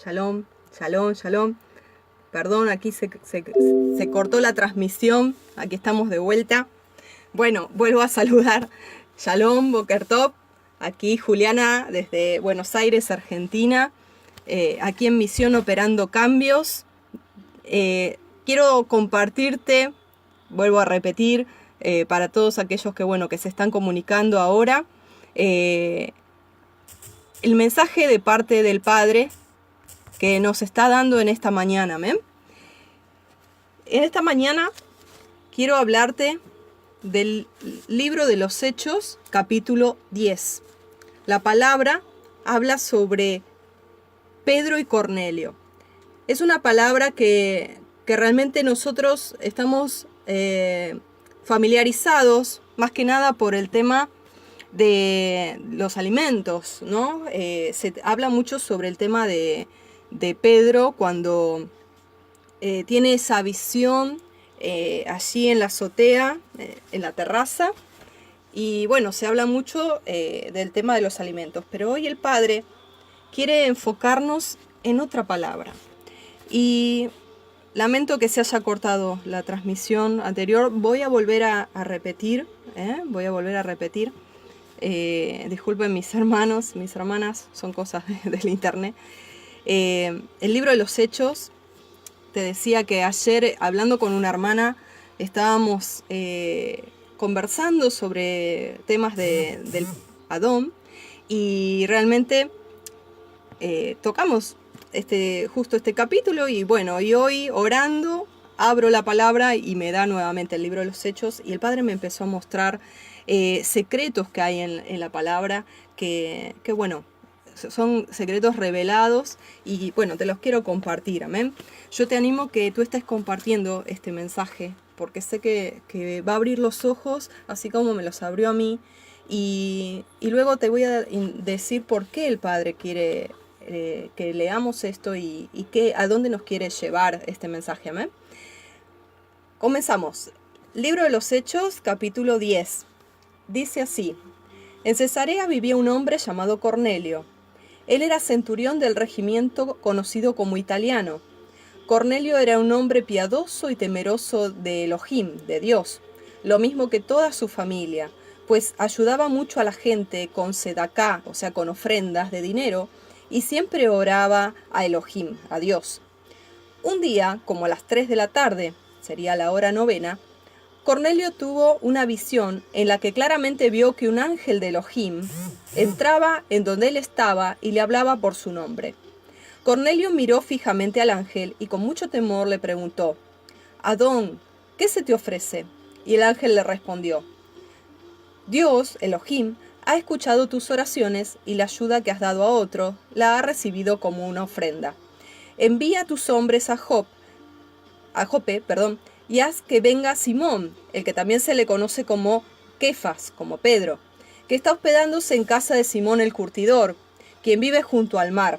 Shalom, shalom, shalom. Perdón, aquí se cortó la transmisión. Aquí estamos de vuelta. Bueno, vuelvo a saludar. Shalom, Boker Tov. Aquí Juliana desde Buenos Aires, Argentina. Aquí en Misión Operando Cambios. Quiero compartirte, vuelvo a repetir, para todos aquellos que se están comunicando ahora, el mensaje de parte del Padre que nos está dando en esta mañana. ¿Amén? En esta mañana quiero hablarte del libro de los Hechos, capítulo 10. La palabra habla sobre Pedro y Cornelio. Es una palabra que realmente nosotros estamos familiarizados, más que nada por el tema de los alimentos, ¿no? Se habla mucho sobre el tema de Pedro cuando tiene esa visión allí en la azotea, en la terraza, y bueno, se habla mucho del tema de los alimentos, pero hoy el Padre quiere enfocarnos en otra palabra. Y lamento que se haya cortado la transmisión anterior, voy a volver a repetir, disculpen mis hermanos, mis hermanas, son cosas del internet. El libro de los Hechos, te decía que ayer hablando con una hermana estábamos conversando sobre temas del Adón y realmente tocamos justo este capítulo y bueno, y hoy orando abro la palabra y me da nuevamente el libro de los Hechos y el Padre me empezó a mostrar secretos que hay en la palabra que bueno, son secretos revelados y bueno, te los quiero compartir, amén. Yo te animo que tú estés compartiendo este mensaje porque sé que va a abrir los ojos así como me los abrió a mí y luego te voy a decir por qué el Padre quiere que leamos esto y a dónde nos quiere llevar este mensaje, amén. Comenzamos. Libro de los Hechos, capítulo 10. Dice así: en Cesarea vivía un hombre llamado Cornelio. Él era centurión del regimiento conocido como Italiano. Cornelio era un hombre piadoso y temeroso de Elohim, de Dios, lo mismo que toda su familia, pues ayudaba mucho a la gente con sedacá, o sea, con ofrendas de dinero, y siempre oraba a Elohim, a Dios. Un día, como a las 3 de la tarde, sería la hora novena, Cornelio tuvo una visión en la que claramente vio que un ángel de Elohim entraba en donde él estaba y le hablaba por su nombre. Cornelio miró fijamente al ángel y con mucho temor le preguntó: «Adón, ¿qué se te ofrece?». Y el ángel le respondió: «Dios, Elohim, ha escuchado tus oraciones y la ayuda que has dado a otro la ha recibido como una ofrenda. Envía a tus hombres a Jope, y haz que venga Simón, el que también se le conoce como Kefas, como Pedro, que está hospedándose en casa de Simón el curtidor, quien vive junto al mar».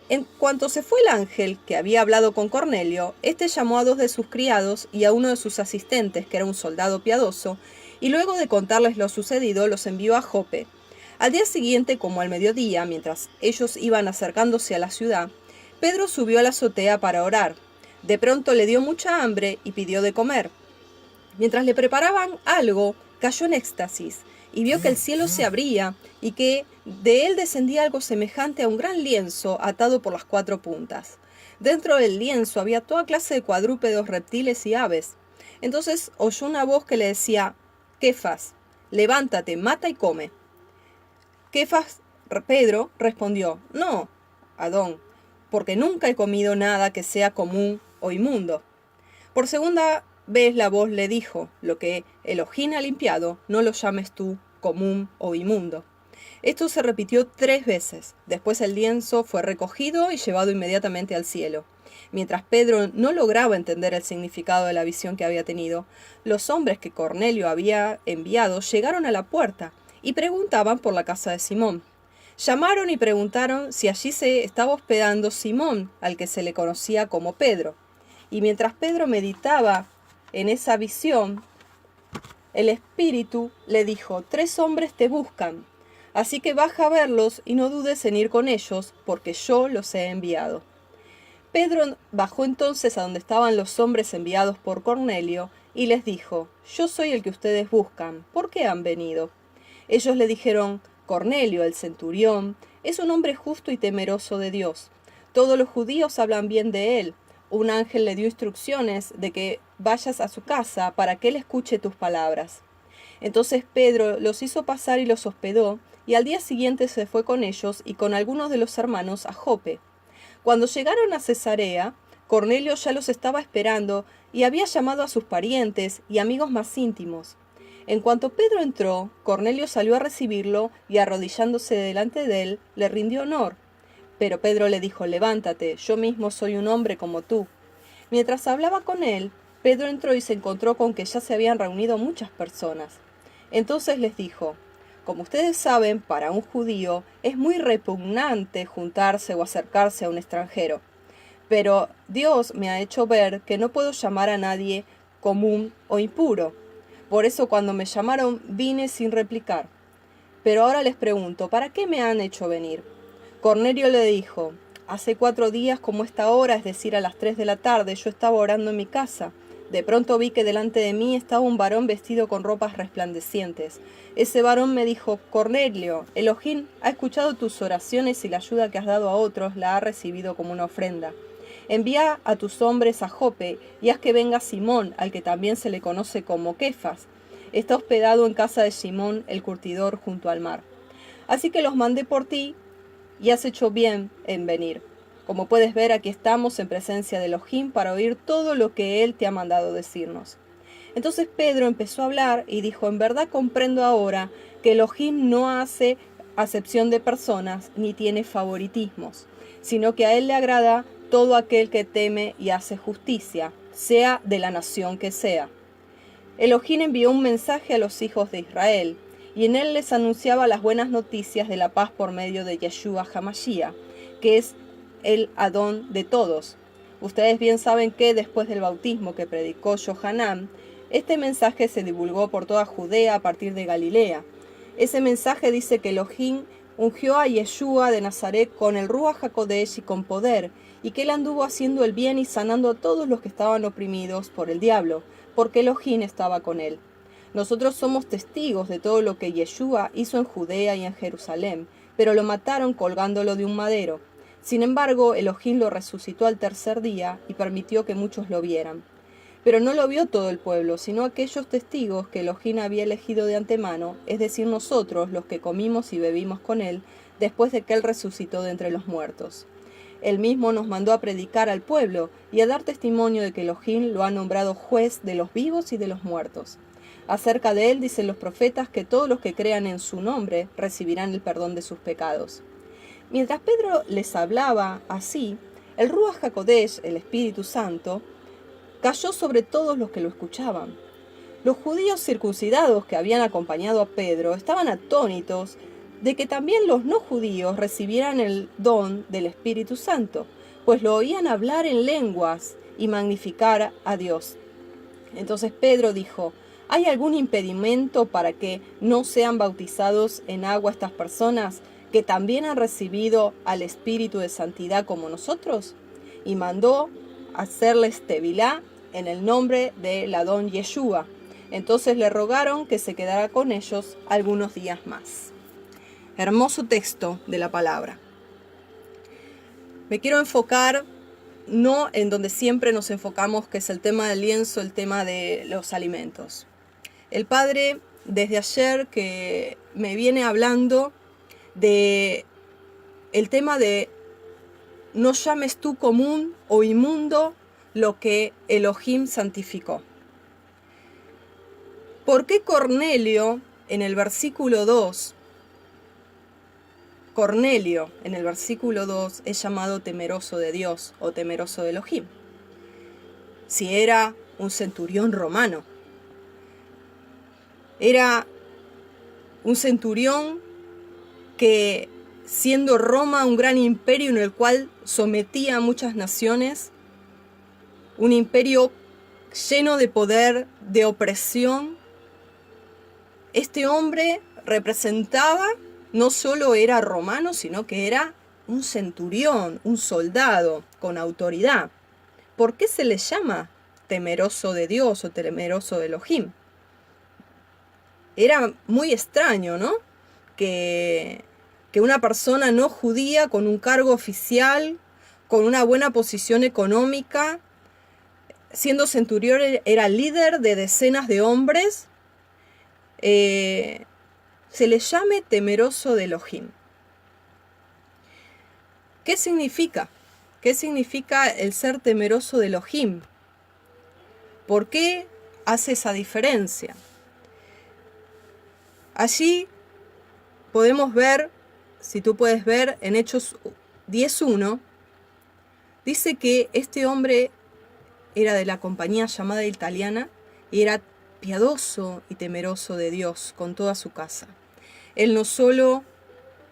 En cuanto se fue el ángel que había hablado con Cornelio, éste llamó a 2 de sus criados y a uno de sus asistentes, que era un soldado piadoso, y luego de contarles lo sucedido, los envió a Jope. Al día siguiente, como al mediodía, mientras ellos iban acercándose a la ciudad, Pedro subió a la azotea para orar. De pronto le dio mucha hambre y pidió de comer. Mientras le preparaban algo, cayó en éxtasis y vio que el cielo se abría y que de él descendía algo semejante a un gran lienzo atado por las 4 puntas. Dentro del lienzo había toda clase de cuadrúpedos, reptiles y aves. Entonces oyó una voz que le decía: «Kefas, levántate, mata y come». Pedro respondió: «No, Adón, porque nunca he comido nada que sea común o inmundo». Por segunda vez la voz le dijo: «Lo que Elohim ha limpiado, no lo llames tú común o inmundo». Esto se repitió 3 veces. Después el lienzo fue recogido y llevado inmediatamente al cielo. Mientras Pedro no lograba entender el significado de la visión que había tenido, los hombres que Cornelio había enviado llegaron a la puerta y preguntaban por la casa de Simón. Llamaron y preguntaron si allí se estaba hospedando Simón, al que se le conocía como Pedro. Y mientras Pedro meditaba en esa visión, el Espíritu le dijo: «3 hombres te buscan. Así que baja a verlos y no dudes en ir con ellos, porque yo los he enviado. Pedro bajó entonces a donde estaban los hombres enviados por Cornelio, y les dijo: Yo soy el que ustedes buscan, ¿por qué han venido? Ellos le dijeron: Cornelio, el centurión, es un hombre justo y temeroso de Dios. Todos los judíos hablan bien de él. Un ángel le dio instrucciones de que vayas a su casa para que él escuche tus palabras. Entonces Pedro los hizo pasar y los hospedó, y al día siguiente se fue con ellos y con algunos de los hermanos a Jope. Cuando llegaron a Cesarea, Cornelio ya los estaba esperando y había llamado a sus parientes y amigos más íntimos. En cuanto Pedro entró, Cornelio salió a recibirlo y arrodillándose delante de él, le rindió honor. Pero Pedro le dijo: Levántate, yo mismo soy un hombre como tú. Mientras hablaba con él, Pedro entró y se encontró con que ya se habían reunido muchas personas. Entonces les dijo: Como ustedes saben, para un judío es muy repugnante juntarse o acercarse a un extranjero. Pero Dios me ha hecho ver que no puedo llamar a nadie común o impuro. Por eso cuando me llamaron vine sin replicar. Pero ahora les pregunto, ¿para qué me han hecho venir? Cornelio le dijo: Hace 4 días como esta hora, es decir, a las 3 de la tarde, yo estaba orando en mi casa. De pronto vi que delante de mí estaba un varón vestido con ropas resplandecientes. Ese varón me dijo: Cornelio, Elohim ha escuchado tus oraciones y la ayuda que has dado a otros la ha recibido como una ofrenda. Envía a tus hombres a Jope y haz que venga Simón, al que también se le conoce como Kefas. Está hospedado en casa de Simón, el curtidor, junto al mar. Así que los mandé por ti y has hecho bien en venir. Como puedes ver, aquí estamos en presencia de Elohim para oír todo lo que él te ha mandado decirnos. Entonces Pedro empezó a hablar y dijo: En verdad comprendo ahora que Elohim no hace acepción de personas ni tiene favoritismos, sino que a él le agrada todo aquel que teme y hace justicia, sea de la nación que sea. Elohim envió un mensaje a los hijos de Israel, y en él les anunciaba las buenas noticias de la paz por medio de Yeshua HaMashiach, que es el Adón de todos. Ustedes bien saben que después del bautismo que predicó Yohanan, este mensaje se divulgó por toda Judea a partir de Galilea. Ese mensaje dice que Elohim ungió a Yeshua de Nazaret con el Ruach HaKodesh y con poder, y que él anduvo haciendo el bien y sanando a todos los que estaban oprimidos por el diablo, porque Elohim estaba con él. Nosotros somos testigos de todo lo que Yeshua hizo en Judea y en Jerusalén, pero lo mataron colgándolo de un madero. Sin embargo, Elohim lo resucitó al tercer día y permitió que muchos lo vieran. Pero no lo vio todo el pueblo, sino aquellos testigos que Elohim había elegido de antemano, es decir, nosotros, los que comimos y bebimos con él, después de que él resucitó de entre los muertos. Él mismo nos mandó a predicar al pueblo y a dar testimonio de que Elohim lo ha nombrado juez de los vivos y de los muertos. Acerca de él dicen los profetas que todos los que crean en su nombre recibirán el perdón de sus pecados. Mientras Pedro les hablaba así, el Ruach HaKodesh, el Espíritu Santo, cayó sobre todos los que lo escuchaban. Los judíos circuncidados que habían acompañado a Pedro estaban atónitos de que también los no judíos recibieran el don del Espíritu Santo, pues lo oían hablar en lenguas y magnificar a Dios. Entonces Pedro dijo: ¿Hay algún impedimento para que no sean bautizados en agua estas personas que también han recibido al Espíritu de Santidad como nosotros? Y mandó hacerles tevilá en el nombre del Adón Yeshua. Entonces le rogaron que se quedara con ellos algunos días más. Hermoso texto de la palabra. Me quiero enfocar no en donde siempre nos enfocamos, que es el tema del lienzo, el tema de los alimentos. El Padre, desde ayer, que me viene hablando de el tema de no llames tú común o inmundo lo que Elohim santificó. ¿Por qué Cornelio en el versículo 2? Cornelio en el versículo 2 es llamado temeroso de Dios o temeroso de Elohim. Si era un centurión romano, era un centurión que, siendo Roma un gran imperio en el cual sometía a muchas naciones, un imperio lleno de poder, de opresión, este hombre representaba no solo era romano, sino que era un centurión, un soldado con autoridad. ¿Por qué se le llama temeroso de Dios o temeroso de Elohim? Era muy extraño, ¿no? Que una persona no judía con un cargo oficial, con una buena posición económica, siendo centurión, era líder de decenas de hombres, se le llame temeroso de Elohim. ¿Qué significa? ¿Qué significa el ser temeroso de Elohim? ¿Por qué hace esa diferencia? Allí podemos ver, si tú puedes ver, en Hechos 10:1, dice que este hombre era de la compañía llamada italiana y era piadoso y temeroso de Dios con toda su casa. Él no solo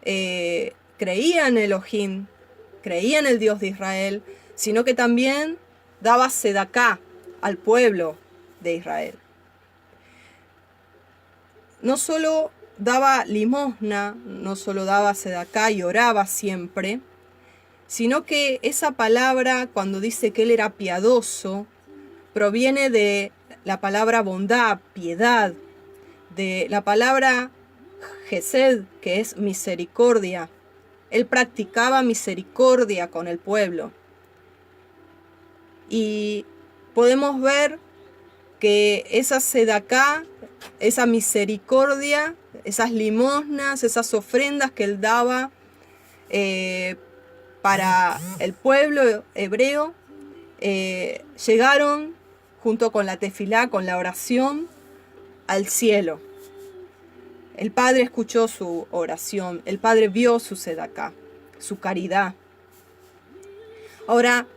creía en Elohim, creía en el Dios de Israel, sino que también daba sedaká al pueblo de Israel. No solo daba limosna, no solo daba sedaká y oraba siempre, sino que esa palabra, cuando dice que él era piadoso, proviene de la palabra bondad, piedad, de la palabra Gesed, que es misericordia. Él practicaba misericordia con el pueblo. Y podemos ver que esa sedaká, esa misericordia, esas limosnas, esas ofrendas que él daba para el pueblo hebreo, llegaron junto con la tefilá, con la oración, al cielo. El Padre escuchó su oración, el Padre vio su sedaká, su caridad. Ahora,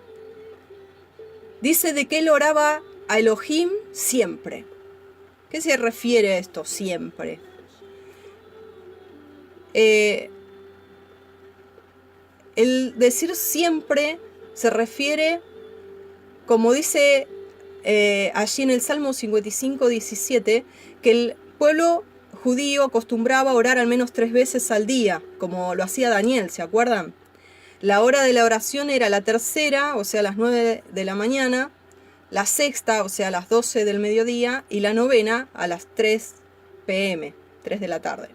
dice de que él oraba a Elohim siempre. ¿Qué se refiere a esto siempre? El decir siempre se refiere, como dice allí en el Salmo 55:17, que el pueblo judío acostumbraba a orar al menos 3 veces al día, como lo hacía Daniel, ¿se acuerdan? La hora de la oración era la tercera, o sea, a las 9 de la mañana, la sexta, o sea, a las 12 del mediodía, y la novena a las 3 p.m., 3 de la tarde.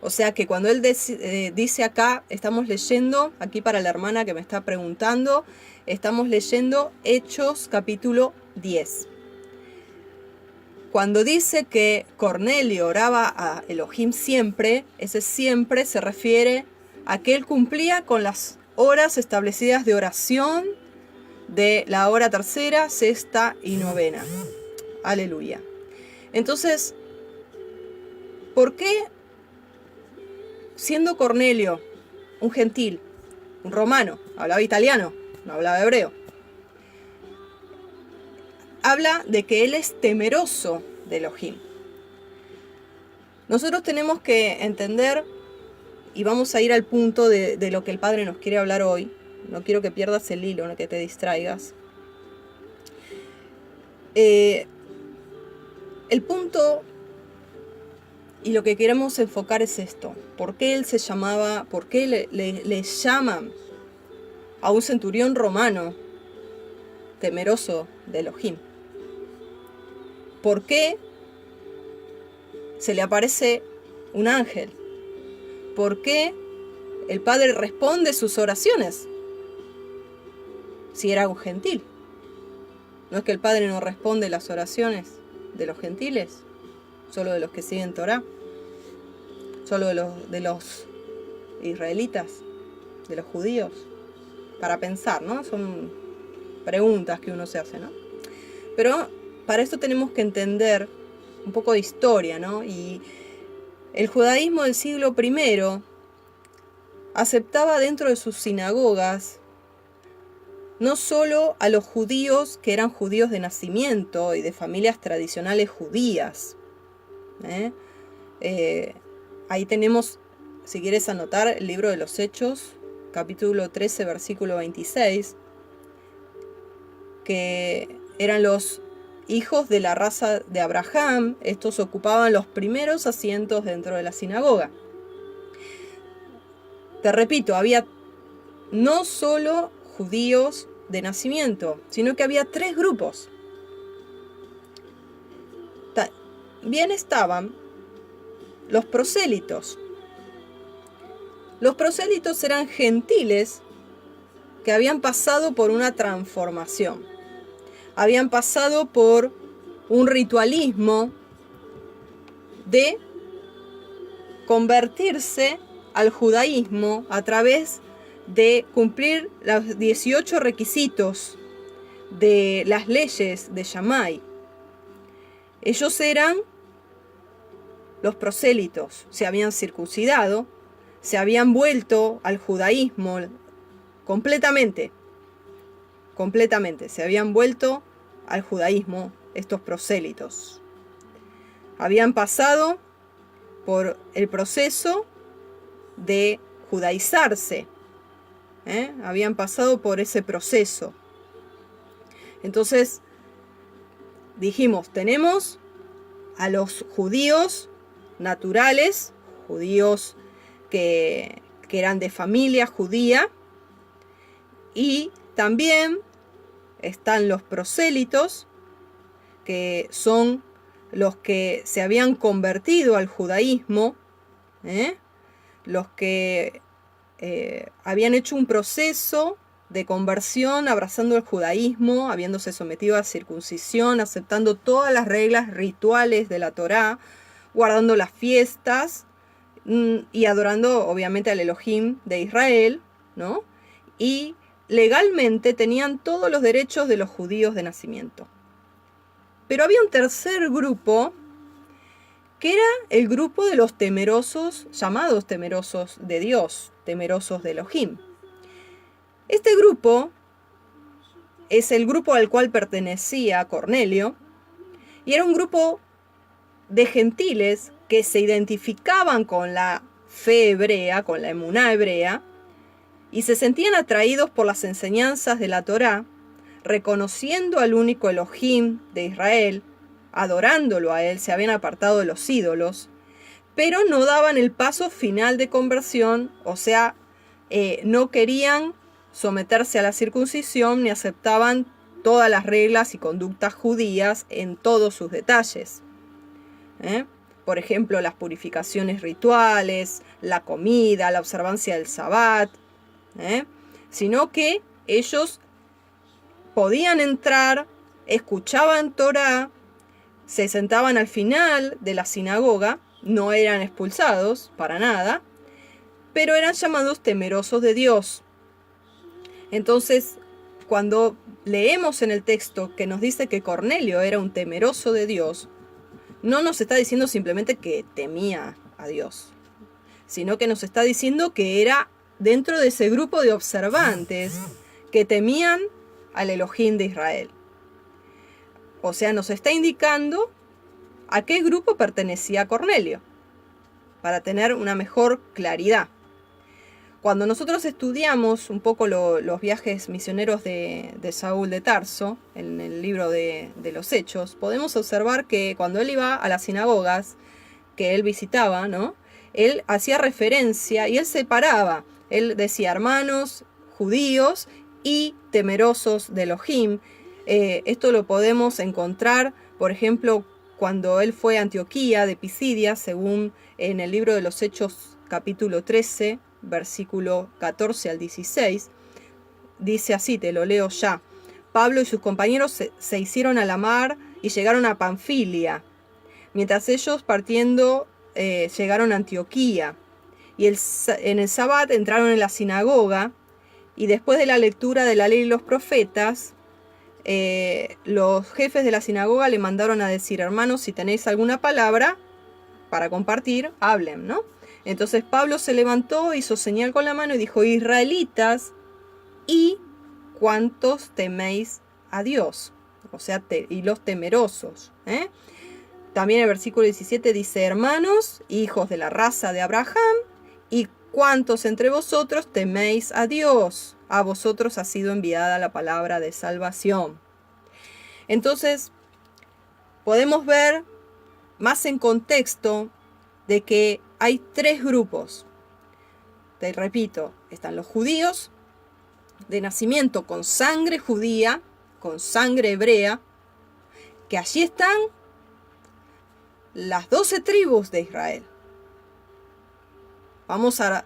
O sea que cuando él dice acá, estamos leyendo, aquí para la hermana que me está preguntando, estamos leyendo Hechos capítulo 10. Cuando dice que Cornelio oraba a Elohim siempre, ese siempre se refiere a que él cumplía con las horas establecidas de oración de la hora tercera, sexta y novena. Aleluya. Entonces, ¿por qué siendo Cornelio un gentil, un romano, hablaba italiano, no hablaba hebreo, habla de que él es temeroso de Elohim? Nosotros tenemos que entender, y vamos a ir al punto de lo que el Padre nos quiere hablar hoy. No quiero que pierdas el hilo, no que te distraigas. El punto y lo que queremos enfocar es esto. ¿Por qué él se llamaba, por qué le llaman a un centurión romano temeroso de Elohim? ¿Por qué se le aparece un ángel? ¿Por qué el Padre responde sus oraciones? Si era un gentil. ¿No es que el Padre no responde las oraciones de los gentiles? Solo de los que siguen Torá. Solo de los israelitas, de los judíos. Para pensar, ¿no? Son preguntas que uno se hace, ¿no? Pero para esto tenemos que entender un poco de historia, ¿no? Y el judaísmo del siglo I aceptaba dentro de sus sinagogas no solo a los judíos que eran judíos de nacimiento y de familias tradicionales judías. Ahí tenemos, si quieres anotar, el libro de los Hechos, capítulo 13, versículo 26, que eran los hijos de la raza de Abraham. Estos ocupaban los primeros asientos dentro de la sinagoga. Te repito, había no solo judíos de nacimiento, sino que había 3 grupos. También estaban los prosélitos. Los prosélitos eran gentiles que habían pasado por una transformación. Habían pasado por un ritualismo de convertirse al judaísmo a través de cumplir los 18 requisitos de las leyes de Shammai. Ellos eran los prosélitos, se habían circuncidado, se habían vuelto al judaísmo completamente, se habían vuelto al judaísmo estos prosélitos. Habían pasado por el proceso de judaizarse, habían pasado por ese proceso. Entonces, dijimos, tenemos a los judíos naturales, judíos que eran de familia judía, y también están los prosélitos, que son los que se habían convertido al judaísmo, los que habían hecho un proceso de conversión abrazando el judaísmo, habiéndose sometido a circuncisión, aceptando todas las reglas rituales de la Torá, guardando las fiestas y adorando obviamente al Elohim de Israel, ¿no? Y legalmente tenían todos los derechos de los judíos de nacimiento. Pero había un tercer grupo, que era el grupo de los temerosos, llamados temerosos de Dios, temerosos de Elohim. Este grupo es el grupo al cual pertenecía Cornelio, y era un grupo de gentiles que se identificaban con la fe hebrea, con la emuná hebrea, y se sentían atraídos por las enseñanzas de la Torá, reconociendo al único Elohim de Israel, adorándolo a él, se habían apartado de los ídolos, pero no daban el paso final de conversión, o sea, no querían someterse a la circuncisión ni aceptaban todas las reglas y conductas judías en todos sus detalles. Por ejemplo, las purificaciones rituales, la comida, la observancia del Sabbat, sino que ellos podían entrar, escuchaban Torá, se sentaban al final de la sinagoga, no eran expulsados para nada, pero eran llamados temerosos de Dios. Entonces, cuando leemos en el texto que nos dice que Cornelio era un temeroso de Dios, no nos está diciendo simplemente que temía a Dios, sino que nos está diciendo que era dentro de ese grupo de observantes que temían al Elohim de Israel. O sea, nos está indicando a qué grupo pertenecía Cornelio, para tener una mejor claridad. Cuando nosotros estudiamos un poco los viajes misioneros de Saúl de Tarso, en el libro de los Hechos, podemos observar que cuando él iba a las sinagogas que él visitaba, ¿no? Él hacía referencia y él separaba. Él decía hermanos judíos y temerosos de Elohim. Esto lo podemos encontrar, por ejemplo, cuando él fue a Antioquía de Pisidia, según en el libro de los Hechos capítulo 13, versículo 14 al 16, dice así, te lo leo ya. Pablo y sus compañeros se hicieron a la mar y llegaron a Panfilia, mientras ellos partiendo llegaron a Antioquía. Y en el Sabbat entraron en la sinagoga, y después de la lectura de la ley y los profetas, los jefes de la sinagoga le mandaron a decir, hermanos, si tenéis alguna palabra para compartir, hablen, ¿no? Entonces Pablo se levantó, hizo señal con la mano y dijo, israelitas, ¿y cuántos teméis a Dios? O sea, y los temerosos. También el versículo 17 dice, hermanos, hijos de la raza de Abraham, ¿y cuántos entre vosotros teméis a Dios? A vosotros ha sido enviada la palabra de salvación. Entonces, podemos ver más en contexto de que hay 3 grupos. te repito, están los judíos de nacimiento con sangre judía, con sangre hebrea, que allí están las 12 tribus de Israel. Vamos a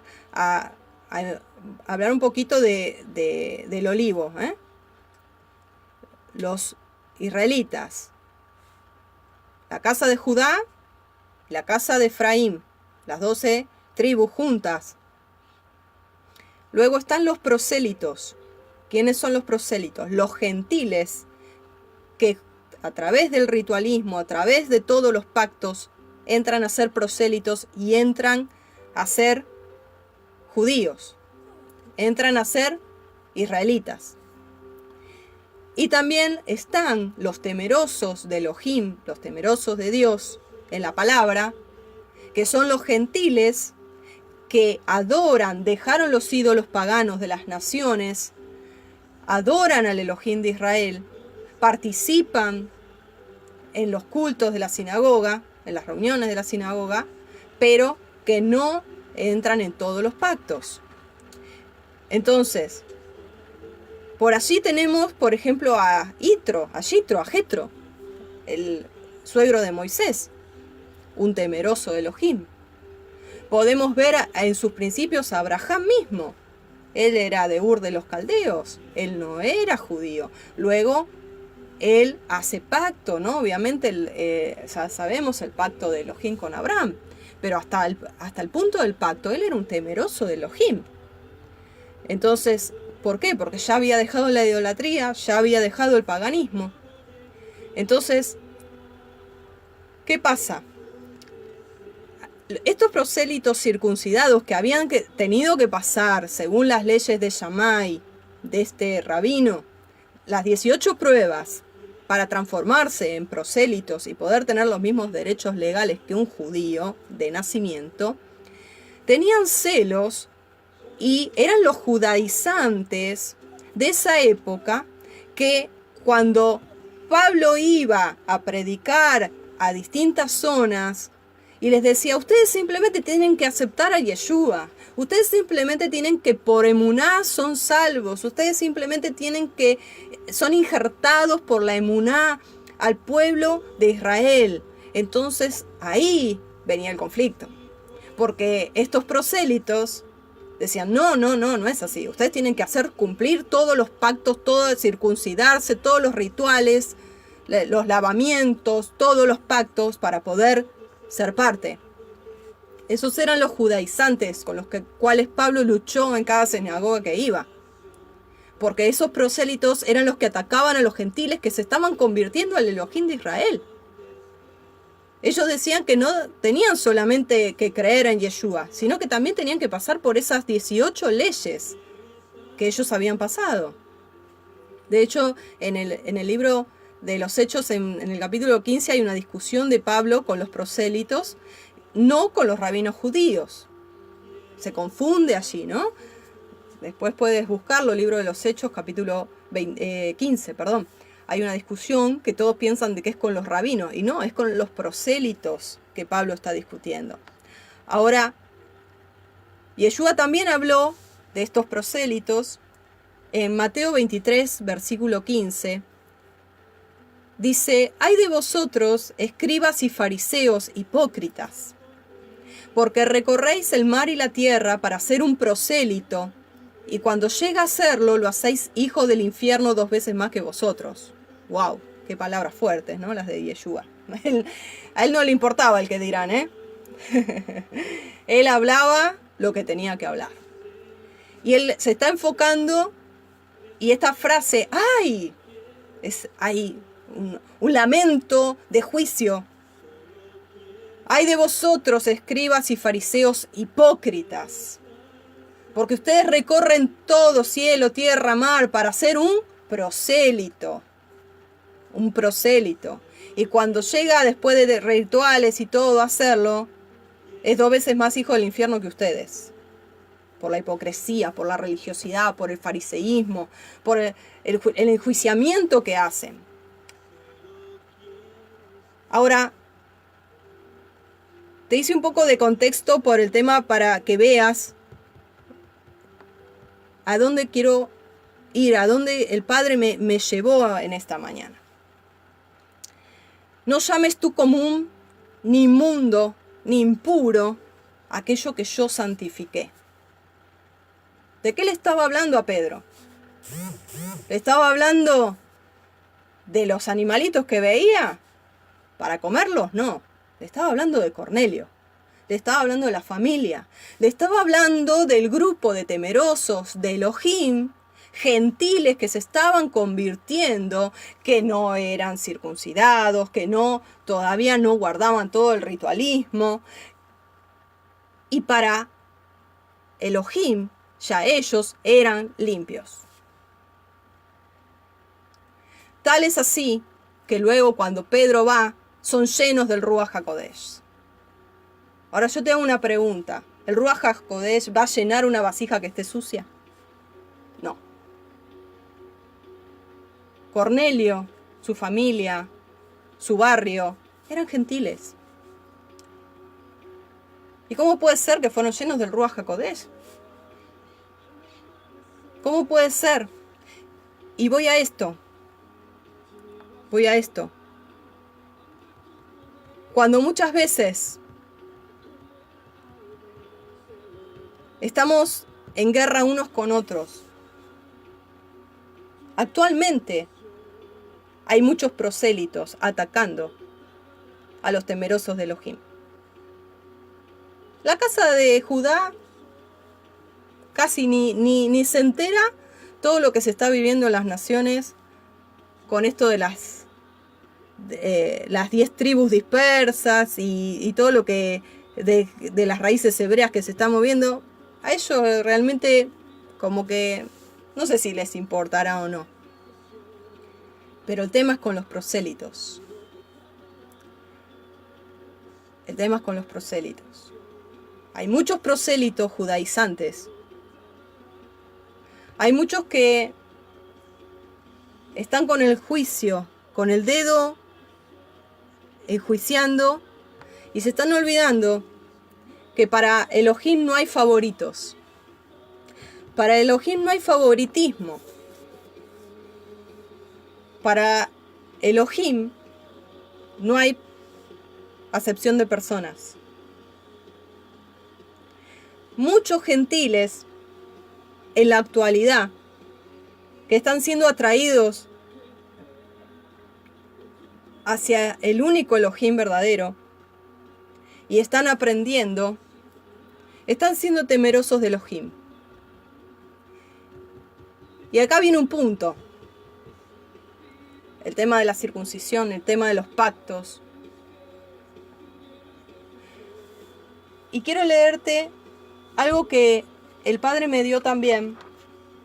hablar un poquito del olivo, ¿eh? Los israelitas, la casa de Judá y la casa de Efraín, las 12 tribus juntas. Luego están los prosélitos. ¿Quiénes son los prosélitos? Los gentiles que a través del ritualismo, a través de todos los pactos, entran a ser prosélitos y entran a ser judíos, entran a ser israelitas. Y también están los temerosos de Elohim, los temerosos de Dios en la palabra, que son los gentiles que adoran, dejaron los ídolos paganos de las naciones, adoran al Elohim de Israel, participan en los cultos de la sinagoga, en las reuniones de la sinagoga, pero que no entran en todos los pactos. Entonces, por allí tenemos, por ejemplo, a Jetro, el suegro de Moisés, un temeroso de Elohim. Podemos ver en sus principios a Abraham mismo. Él era de Ur de los Caldeos, él no era judío. Luego, él hace pacto, ¿no? Obviamente, ya sabemos el pacto de Elohim con Abraham, pero hasta el punto del pacto, él era un temeroso de Elohim. Entonces, ¿por qué? Porque ya había dejado la idolatría, ya había dejado el paganismo. Entonces, ¿qué pasa? Estos prosélitos circuncidados que habían tenido que pasar, según las leyes de Shammai, de este rabino, las 18 pruebas para transformarse en prosélitos y poder tener los mismos derechos legales que un judío de nacimiento, tenían celos y eran los judaizantes de esa época que cuando Pablo iba a predicar a distintas zonas y les decía, ustedes simplemente tienen que aceptar a Yeshua, ustedes simplemente tienen que por emuná son salvos, ustedes simplemente son injertados por la emuná al pueblo de Israel. Entonces ahí venía el conflicto, porque estos prosélitos decían, no es así, ustedes tienen que hacer cumplir todos los pactos, todo circuncidarse, todos los rituales, los lavamientos, todos los pactos para poder ser parte. Esos eran los judaizantes con los cuales Pablo luchó en cada sinagoga que iba. Porque esos prosélitos eran los que atacaban a los gentiles que se estaban convirtiendo al Elohim de Israel. Ellos decían que no tenían solamente que creer en Yeshua, sino que también tenían que pasar por esas 18 leyes que ellos habían pasado. De hecho, en el libro de los Hechos, en el capítulo 15, hay una discusión de Pablo con los prosélitos, no con los rabinos judíos. Se confunde allí, ¿no? Después puedes buscarlo, el libro de los Hechos, capítulo 15, perdón. Hay una discusión que todos piensan de que es con los rabinos, y no, es con los prosélitos que Pablo está discutiendo. Ahora, Yeshua también habló de estos prosélitos en Mateo 23, versículo 15. Dice, «Ay de vosotros, escribas y fariseos hipócritas, porque recorréis el mar y la tierra para ser un prosélito, y cuando llega a serlo, lo hacéis hijo del infierno 2 veces más que vosotros». ¡Wow! Qué palabras fuertes, ¿no? Las de Yeshua. A él no le importaba el que dirán, ¿eh? Él hablaba lo que tenía que hablar. Y él se está enfocando, y esta frase, ¡ay! Es ahí. Un lamento de juicio. ¡Ay de vosotros, escribas y fariseos hipócritas! Porque ustedes recorren todo, cielo, tierra, mar, para ser un prosélito. Un prosélito. Y cuando llega después de rituales y todo a hacerlo, es 2 veces más hijo del infierno que ustedes. Por la hipocresía, por la religiosidad, por el fariseísmo, por el enjuiciamiento que hacen. Ahora, te hice un poco de contexto por el tema para que veas a dónde quiero ir, a dónde el Padre me llevó en esta mañana. No llames tú común, ni inmundo, ni impuro, aquello que yo santifiqué. ¿De qué le estaba hablando a Pedro? ¿Le estaba hablando de los animalitos que veía para comerlos? No, le estaba hablando de Cornelio. Le estaba hablando de la familia. Le estaba hablando del grupo de temerosos de Elohim, gentiles que se estaban convirtiendo, que no eran circuncidados, que todavía no guardaban todo el ritualismo. Y para Elohim, ya ellos eran limpios. Tal es así que luego cuando Pedro va, son llenos del Ruach HaKodesh. Ahora yo te hago una pregunta. ¿El Ruach HaKodesh va a llenar una vasija que esté sucia? No. Cornelio, su familia, su barrio, eran gentiles. ¿Y cómo puede ser que fueron llenos del Ruach HaKodesh? ¿Cómo puede ser? Y voy a esto. Cuando muchas veces estamos en guerra unos con otros, actualmente hay muchos prosélitos atacando a los temerosos de Elohim. La casa de Judá casi ni se entera todo lo que se está viviendo en las naciones con esto de las 10 tribus dispersas y todo lo que de las raíces hebreas que se está moviendo. A ellos realmente como que no sé si les importará o no. Pero el tema es con los prosélitos. Hay muchos prosélitos judaizantes. Hay muchos que están con el juicio, con el dedo enjuiciando, y se están olvidando que para Elohim no hay favoritos. Para Elohim no hay favoritismo. Para Elohim no hay acepción de personas. Muchos gentiles en la actualidad que están siendo atraídos hacia el único Elohim verdadero y están aprendiendo, están siendo temerosos de Elohim. Y acá viene un punto. El tema de la circuncisión, el tema de los pactos. Y quiero leerte algo que el Padre me dio también,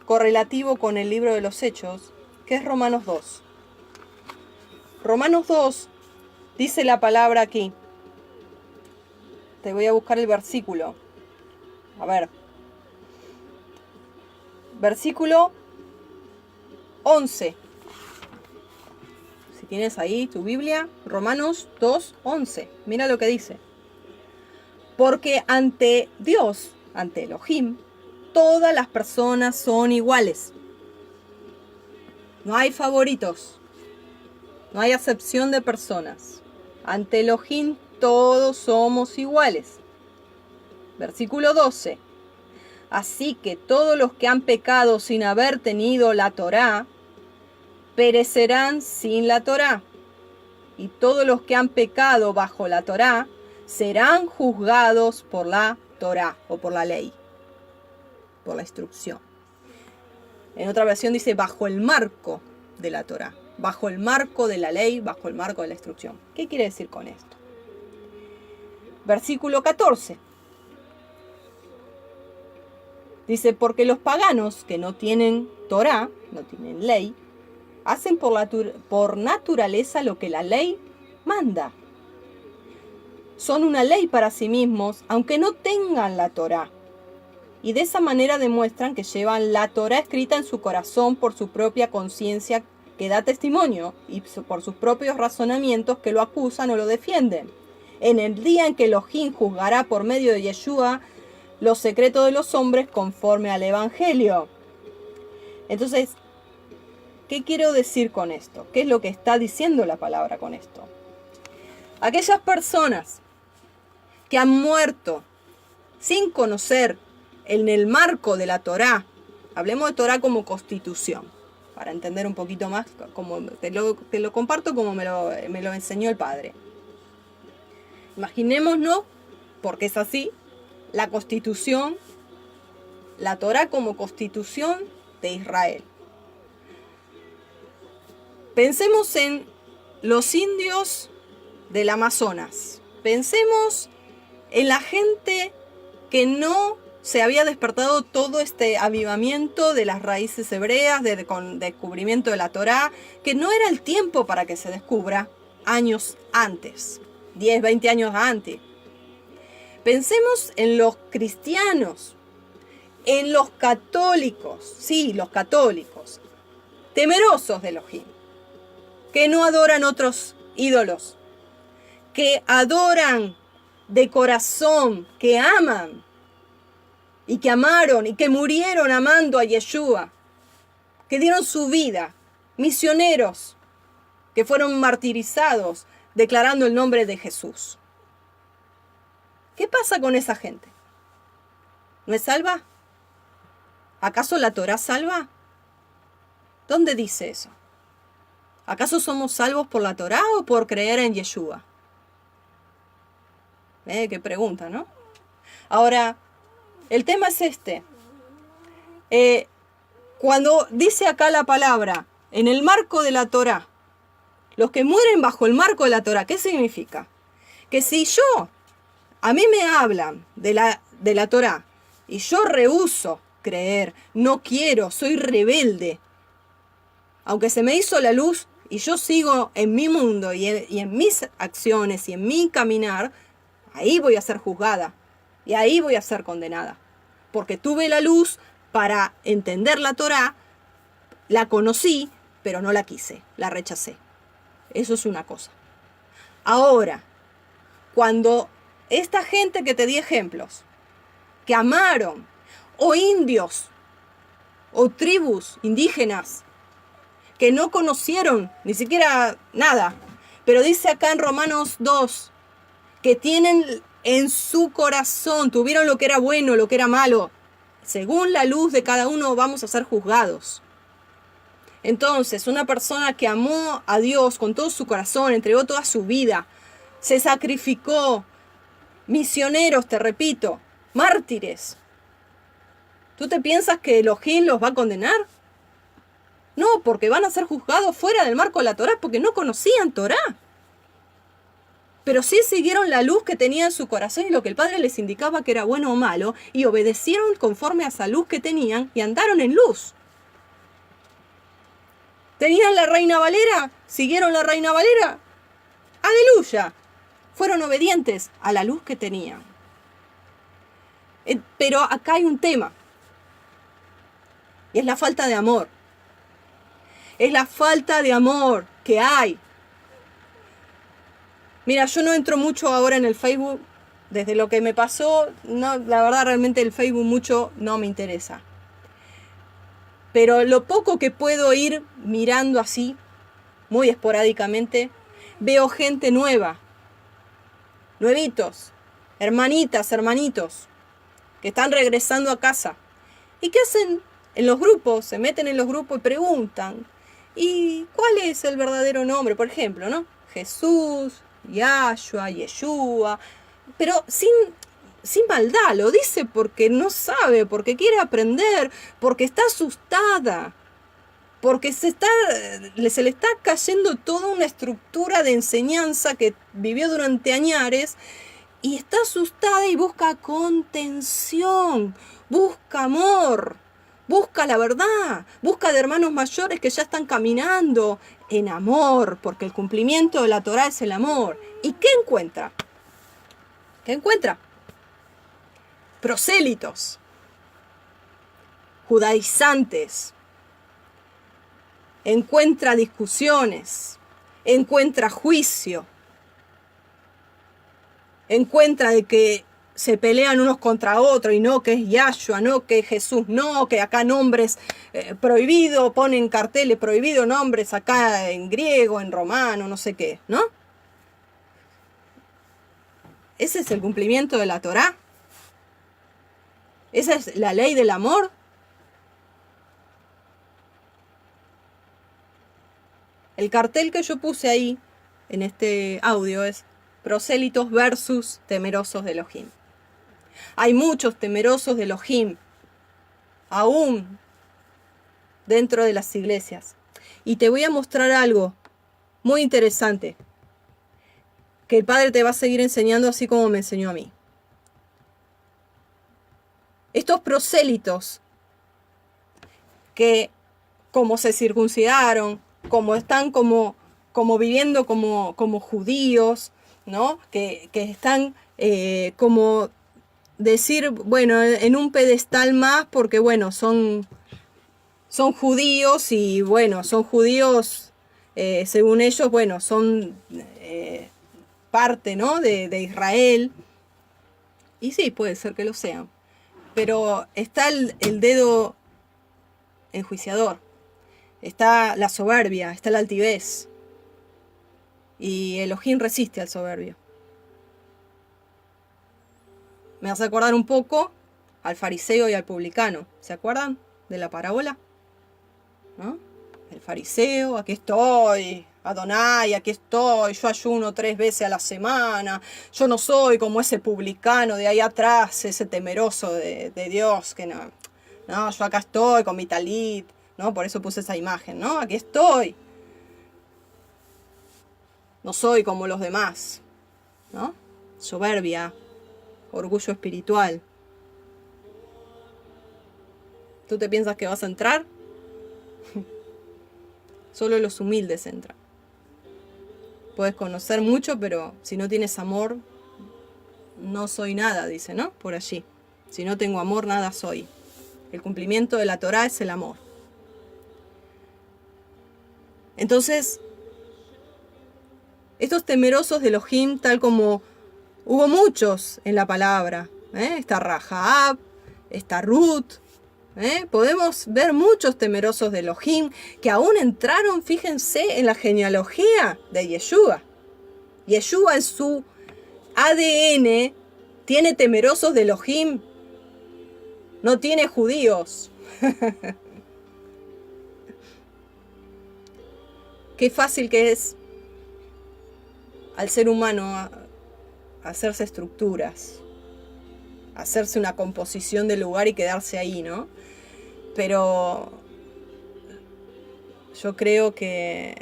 correlativo con el libro de los Hechos, que es Romanos 2. Romanos 2 dice la palabra aquí. Te voy a buscar el versículo. A ver. Versículo 11. Si tienes ahí tu Biblia, Romanos 2, 11. Mira lo que dice. Porque ante Dios, ante Elohim, todas las personas son iguales. No hay favoritos. No hay acepción de personas. Ante Elohim todos somos iguales. Versículo 12. Así que todos los que han pecado sin haber tenido la Torá, perecerán sin la Torá. Y todos los que han pecado bajo la Torá, serán juzgados por la Torá o por la ley, por la instrucción. En otra versión dice bajo el marco de la Torá, bajo el marco de la ley, bajo el marco de la instrucción. ¿Qué quiere decir con esto? Versículo 14. Dice, porque los paganos que no tienen Torá, no tienen ley, hacen por naturaleza lo que la ley manda. Son una ley para sí mismos, aunque no tengan la Torá. Y de esa manera demuestran que llevan la Torá escrita en su corazón por su propia conciencia que da testimonio y por sus propios razonamientos que lo acusan o lo defienden. En el día en que Elohim juzgará por medio de Yeshua los secretos de los hombres conforme al Evangelio. Entonces, ¿qué quiero decir con esto? ¿Qué es lo que está diciendo la palabra con esto? Aquellas personas que han muerto sin conocer en el marco de la Torá, hablemos de Torá como constitución, para entender un poquito más, como te lo comparto como me lo enseñó el Padre. Imaginémonos, porque es así, la constitución, la Torá como constitución de Israel. Pensemos en los indios del Amazonas. Pensemos en la gente que no se había despertado todo este avivamiento de las raíces hebreas, con descubrimiento de la Torá, que no era el tiempo para que se descubra años antes, 10, 20 años antes. Pensemos en los cristianos, en los católicos, sí, los católicos, temerosos de Elohim, que no adoran otros ídolos, que adoran de corazón, que aman y que amaron y que murieron amando a Yeshua, que dieron su vida, misioneros que fueron martirizados declarando el nombre de Jesús. ¿Qué pasa con esa gente? ¿No es salva? ¿Acaso la Torá salva? ¿Dónde dice eso? ¿Acaso somos salvos por la Torá o por creer en Yeshua? Qué pregunta, ¿no? Ahora, el tema es este. Cuando dice acá la palabra, en el marco de la Torá, los que mueren bajo el marco de la Torá, ¿qué significa? Que si a mí me hablan de la Torá y yo rehúso creer, no quiero, soy rebelde, aunque se me hizo la luz y yo sigo en mi mundo y en mis acciones y en mi caminar, ahí voy a ser juzgada y ahí voy a ser condenada. Porque tuve la luz para entender la Torá, la conocí, pero no la quise, la rechacé. Eso es una cosa. Ahora, cuando esta gente que te di ejemplos, que amaron, o indios, o tribus indígenas, que no conocieron ni siquiera nada, pero dice acá en Romanos 2, que tienen en su corazón, tuvieron lo que era bueno, lo que era malo. Según la luz de cada uno vamos a ser juzgados. Entonces, una persona que amó a Dios con todo su corazón, entregó toda su vida, se sacrificó, misioneros, te repito, mártires. ¿Tú te piensas que Elohim los va a condenar? No, porque van a ser juzgados fuera del marco de la Torá, porque no conocían Torá. Pero sí siguieron la luz que tenía en su corazón y lo que el Padre les indicaba que era bueno o malo, y obedecieron conforme a esa luz que tenían y andaron en luz. ¿Tenían la Reina Valera? ¿Siguieron la Reina Valera? ¡Aleluya! Fueron obedientes a la luz que tenían. Pero acá hay un tema. Y es la falta de amor. Es la falta de amor que hay. Mira, yo no entro mucho ahora en el Facebook. Desde lo que me pasó, no, la verdad realmente el Facebook mucho no me interesa. Pero lo poco que puedo ir mirando así, muy esporádicamente, veo gente nueva. Nuevitos, hermanitas, hermanitos, que están regresando a casa. ¿Y qué hacen en los grupos? Se meten en los grupos y preguntan. ¿Y cuál es el verdadero nombre? Por ejemplo, ¿no? Jesús, Yahshua, Yeshua, pero sin maldad, lo dice porque no sabe, porque quiere aprender, porque está asustada, porque se le está cayendo toda una estructura de enseñanza que vivió durante añares y está asustada y busca contención, busca amor, busca la verdad, busca de hermanos mayores que ya están caminando en amor, porque el cumplimiento de la Torá es el amor. ¿Y qué encuentra? ¿Qué encuentra? Prosélitos, judaizantes, encuentra discusiones, encuentra juicio, encuentra de que se pelean unos contra otros, y no, que es Yahshua, no, que es Jesús, no, que acá nombres prohibidos, ponen carteles prohibidos, nombres acá en griego, en romano, no sé qué, ¿no? Ese es el cumplimiento de la Torá. Esa es la ley del amor. El cartel que yo puse ahí, en este audio, es prosélitos versus temerosos de Elohim. Hay muchos temerosos de Elohim, aún dentro de las iglesias. Y te voy a mostrar algo muy interesante, que el Padre te va a seguir enseñando así como me enseñó a mí. Estos prosélitos, que como se circuncidaron, como están como viviendo como judíos, ¿no? Que están como decir, bueno, en un pedestal más, porque bueno, son judíos, y bueno, son judíos, según ellos, bueno, son parte, ¿no? de Israel. Y sí, puede ser que lo sean. Pero está el dedo enjuiciador, está la soberbia, está la altivez. Y Elohim resiste al soberbio. Me hace acordar un poco al fariseo y al publicano. ¿Se acuerdan de la parábola? ¿No? El fariseo, aquí estoy, Adonai, aquí estoy, yo ayuno 3 veces a la semana, yo no soy como ese publicano de ahí atrás, ese temeroso de Dios, que no, yo acá estoy con mi talit, ¿no? Por eso puse esa imagen, ¿no? Aquí estoy. No soy como los demás, ¿no? Soberbia, orgullo espiritual. ¿Tú te piensas que vas a entrar? Solo los humildes entran. Puedes conocer mucho, pero si no tienes amor, no soy nada, dice, ¿no? Por allí. Si no tengo amor, nada soy. El cumplimiento de la Torá es el amor. Entonces, estos temerosos de Elohim, tal como hubo muchos en la palabra, está Rahab, está Ruth, podemos ver muchos temerosos de Elohim que aún entraron, fíjense, en la genealogía de Yeshua. Yeshua en su ADN tiene temerosos de Elohim, no tiene judíos. Qué fácil que es al ser humano hacerse estructuras, hacerse una composición del lugar y quedarse ahí, ¿no? Pero yo creo que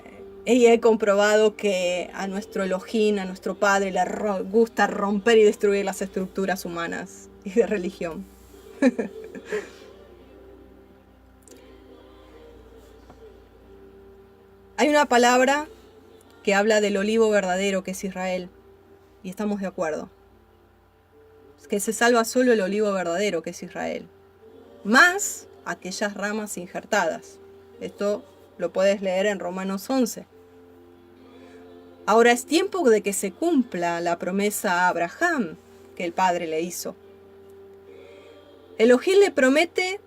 he comprobado que a nuestro Elohim, a nuestro Padre, le gusta romper y destruir las estructuras humanas y de religión. Hay una palabra que habla del olivo verdadero, que es Israel, y estamos de acuerdo. Es que se salva solo el olivo verdadero, que es Israel, más aquellas ramas injertadas. Esto lo puedes leer en Romanos 11. Ahora es tiempo de que se cumpla la promesa a Abraham que el Padre le hizo. Elohim le promete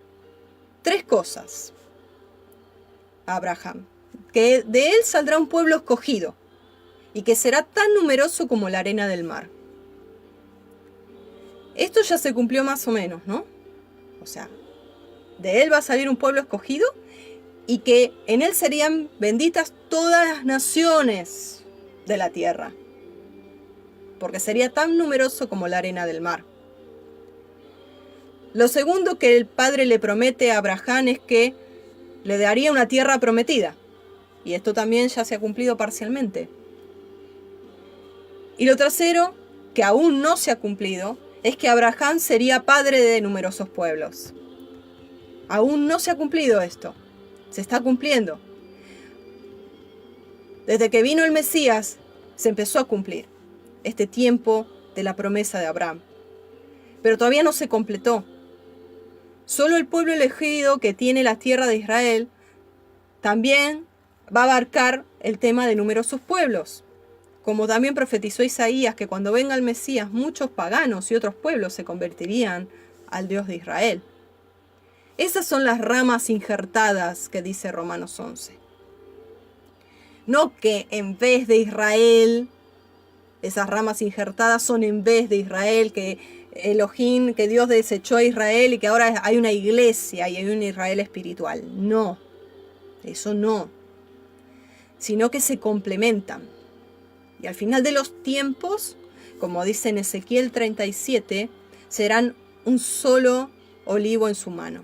3 cosas a Abraham: que de él saldrá un pueblo escogido y que será tan numeroso como la arena del mar. Esto ya se cumplió más o menos, ¿no? O sea, de él va a salir un pueblo escogido y que en él serían benditas todas las naciones de la tierra, porque sería tan numeroso como la arena del mar. Lo segundo que el Padre le promete a Abraham es que le daría una tierra prometida. Y esto también ya se ha cumplido parcialmente. Y lo tercero, que aún no se ha cumplido, es que Abraham sería padre de numerosos pueblos. Aún no se ha cumplido esto. Se está cumpliendo. Desde que vino el Mesías, se empezó a cumplir este tiempo de la promesa de Abraham. Pero todavía no se completó. Solo el pueblo elegido que tiene la tierra de Israel también va a abarcar el tema de numerosos pueblos. Como también profetizó Isaías que cuando venga el Mesías muchos paganos y otros pueblos se convertirían al Dios de Israel. Esas son las ramas injertadas que dice Romanos 11. No que en vez de Israel, esas ramas injertadas son en vez de Israel, que Elohim, que Dios desechó a Israel y que ahora hay una iglesia y hay un Israel espiritual. No, eso no. Sino que se complementan. Y al final de los tiempos, como dice en Ezequiel 37, serán un solo olivo en su mano.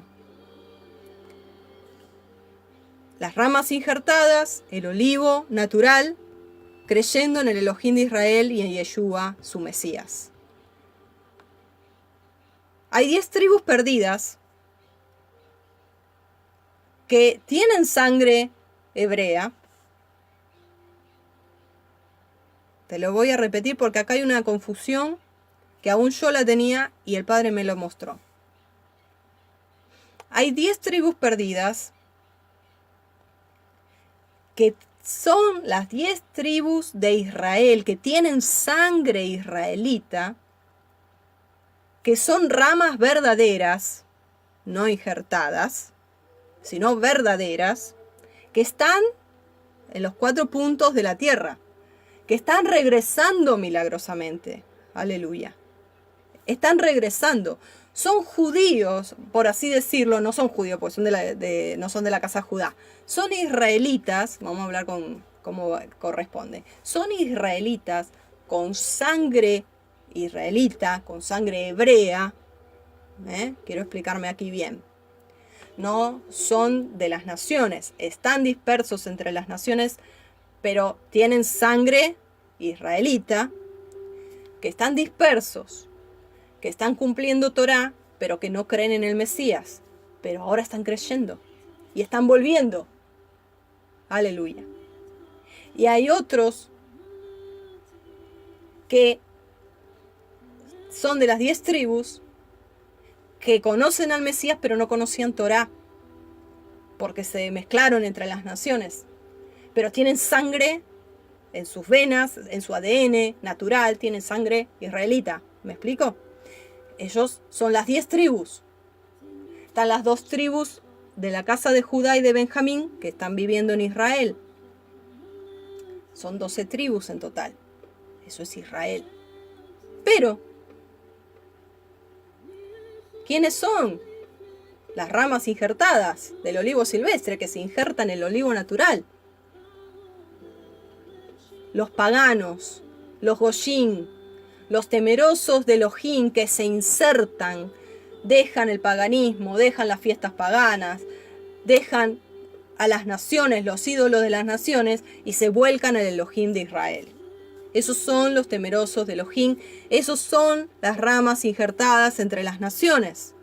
Las ramas injertadas, el olivo natural, creyendo en el Elohim de Israel y en Yeshua, su Mesías. Hay 10 tribus perdidas que tienen sangre hebrea. Te lo voy a repetir porque acá hay una confusión que aún yo la tenía y el Padre me lo mostró. Hay 10 tribus perdidas que son las 10 tribus de Israel que tienen sangre israelita, que son ramas verdaderas, no injertadas, sino verdaderas, que están en los 4 puntos de la tierra, que están regresando milagrosamente. Aleluya. Están regresando. Son judíos, por así decirlo, no son judíos, porque no son de la casa Judá. Son israelitas, vamos a hablar como corresponde. Son israelitas con sangre israelita, con sangre hebrea. Quiero explicarme aquí bien. No son de las naciones, están dispersos entre las naciones, pero tienen sangre israelita, que están dispersos, que están cumpliendo Torá, pero que no creen en el Mesías, pero ahora están creyendo y están volviendo. Aleluya. Y hay otros que son de las 10 tribus que conocen al Mesías, pero no conocían Torá, porque se mezclaron entre las naciones. Pero tienen sangre en sus venas, en su ADN natural, tienen sangre israelita. ¿Me explico? Ellos son las 10 tribus. Están las 2 tribus de la casa de Judá y de Benjamín que están viviendo en Israel. Son 12 tribus en total. Eso es Israel. Pero, ¿quiénes son? Las ramas injertadas del olivo silvestre que se injertan en el olivo natural. Los paganos, los goyim, los temerosos de Elohim que se insertan, dejan el paganismo, dejan las fiestas paganas, dejan a las naciones, los ídolos de las naciones, y se vuelcan al Elohim de Israel. Esos son los temerosos de Elohim, esos son las ramas injertadas entre las naciones.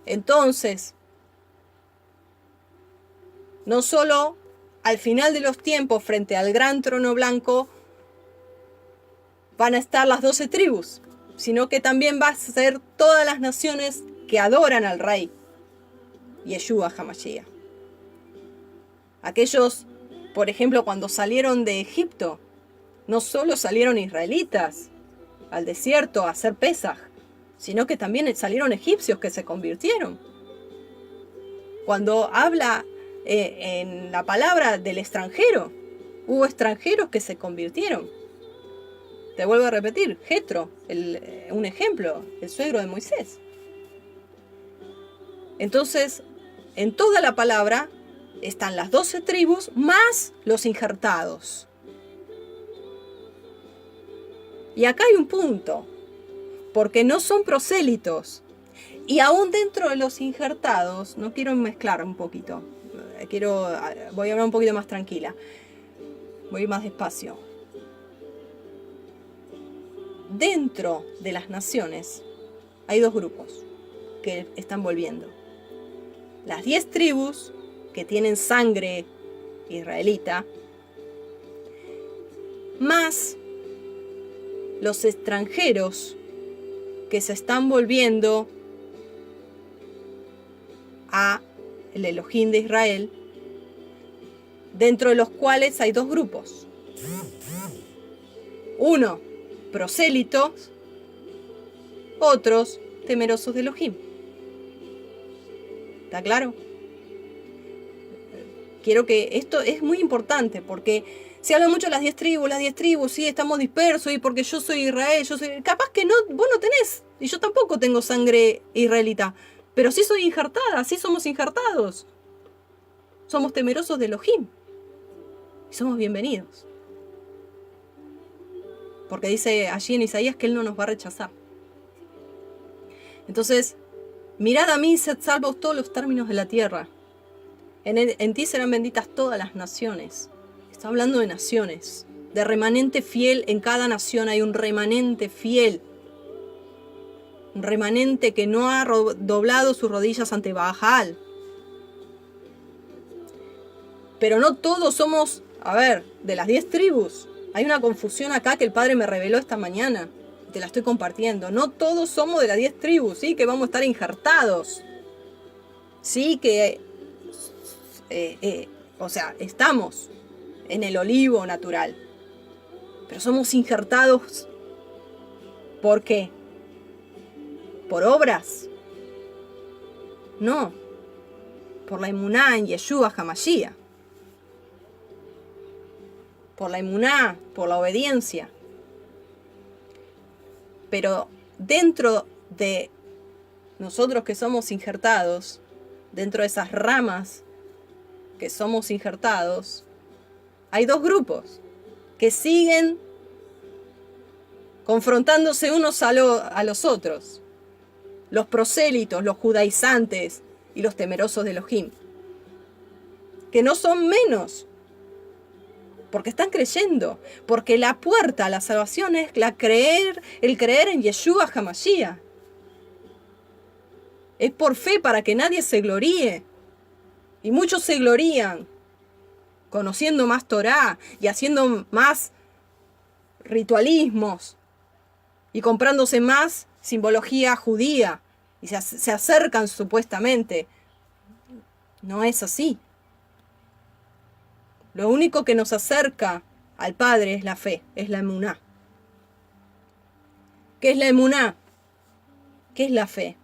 Entonces, no solo al final de los tiempos, frente al gran trono blanco, van a estar las 12 tribus, sino que también va a ser todas las naciones que adoran al Rey, Yeshua HaMashiach. Aquellos, por ejemplo, cuando salieron de Egipto, no solo salieron israelitas al desierto a hacer Pesaj, sino que también salieron egipcios que se convirtieron. Cuando habla en la palabra del extranjero, hubo extranjeros que se convirtieron. Te vuelvo a repetir, Jetro, un ejemplo, el suegro de Moisés. Entonces, en toda la palabra están las 12 tribus más los injertados. Y acá hay un punto, porque no son prosélitos. Y aún dentro de los injertados, no quiero mezclar un poquito, voy a hablar un poquito más tranquila, voy a ir más despacio. Dentro de las naciones hay 2 grupos que están volviendo. Las 10 tribus que tienen sangre israelita, más los extranjeros que se están volviendo a el Elohim de Israel, dentro de los cuales hay 2 grupos. Uno, prosélitos, otros, temerosos de Elohim. ¿Está claro? Quiero que esto es muy importante porque se habla mucho de las 10 tribus, sí, estamos dispersos y porque yo soy Israel, capaz que no, vos no tenés, y yo tampoco tengo sangre israelita, pero sí soy injertada, sí somos injertados. Somos temerosos de Elohim y somos bienvenidos. Porque dice allí en Isaías que Él no nos va a rechazar. Entonces, mirad a mí, sed salvos todos los términos de la tierra. En ti serán benditas todas las naciones. Está hablando de naciones, de remanente fiel. En cada nación hay un remanente fiel. Un remanente que no ha doblado sus rodillas ante Baal. Pero no todos somos, de las 10 tribus. Hay una confusión acá que el Padre me reveló esta mañana. Te la estoy compartiendo. No todos somos de las 10 tribus, ¿sí? Que vamos a estar injertados. Sí, que... estamos en el olivo natural. Pero somos injertados. ¿Por qué? ¿Por obras? No. Por la emuná en Yeshua HaMashiach. Por la emuná, por la obediencia. Pero dentro de nosotros que somos injertados, dentro de esas ramas que somos injertados, hay dos grupos que siguen confrontándose unos a los otros. Los prosélitos, los judaizantes y los temerosos de Elohim. Que no son menos. Porque están creyendo. Porque la puerta a la salvación es el creer en Yeshua HaMashiach. Es por fe para que nadie se gloríe. Y muchos se glorían conociendo más Torá y haciendo más ritualismos y comprándose más simbología judía y se acercan supuestamente. No es así. Lo único que nos acerca al Padre es la fe, es la emuná. ¿Qué es la emuná? ¿Qué es la fe?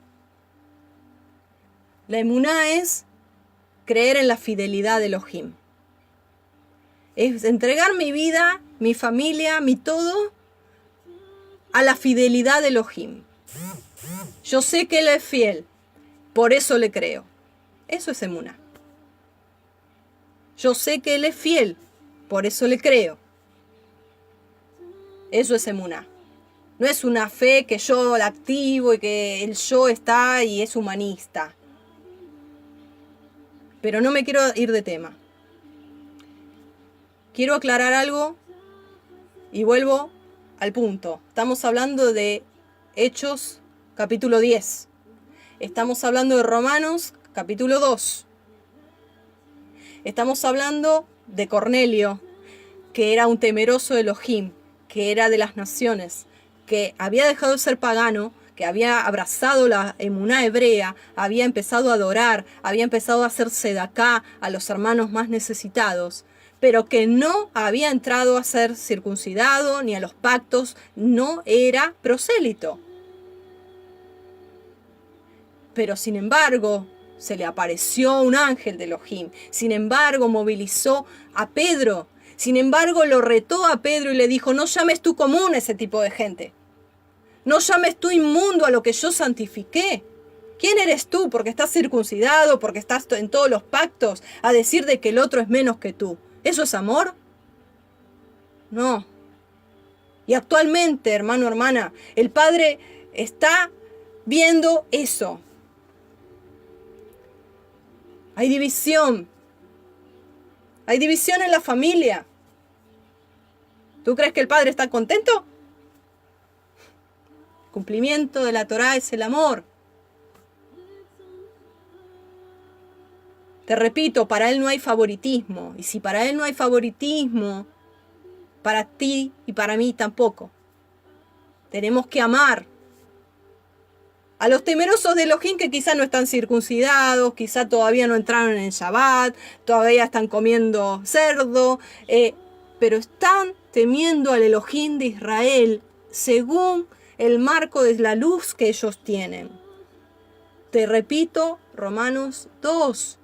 La emuná es creer en la fidelidad de Elohim. Es entregar mi vida, mi familia, mi todo a la fidelidad de Elohim. Yo sé que Él es fiel, por eso le creo. Eso es emuná. Yo sé que Él es fiel, por eso le creo. Eso es emuná. No es una fe que yo la activo y que el yo está y es humanista. Pero no me quiero ir de tema. Quiero aclarar algo y vuelvo al punto. Estamos hablando de Hechos capítulo 10. Estamos hablando de Romanos capítulo 2. Estamos hablando de Cornelio, que era un temeroso de Elohim, que era de las naciones, que había dejado de ser pagano, que había abrazado la emuná hebrea, había empezado a adorar, había empezado a hacer sedaká a los hermanos más necesitados, pero que no había entrado a ser circuncidado ni a los pactos, no era prosélito. Pero sin embargo, se le apareció un ángel de Elohim. Sin embargo, movilizó a Pedro. Sin embargo, lo retó a Pedro y le dijo, no llames tú común a ese tipo de gente. No llames tú inmundo a lo que yo santifiqué. ¿Quién eres tú porque estás circuncidado, porque estás en todos los pactos, a decir de que el otro es menos que tú? ¿Eso es amor? No. Y actualmente, hermano, hermana, el Padre está viendo eso. Hay división. Hay división en la familia. ¿Tú crees que el Padre está contento? El cumplimiento de la Torá es el amor. Te repito, para Él no hay favoritismo. Y si para Él no hay favoritismo, para ti y para mí tampoco. Tenemos que amar a los temerosos de Elohim que quizá no están circuncidados, quizá todavía no entraron en Shabbat, todavía están comiendo cerdo, pero están temiendo al Elohim de Israel, según el marco de la luz que ellos tienen. Te repito, Romanos 2.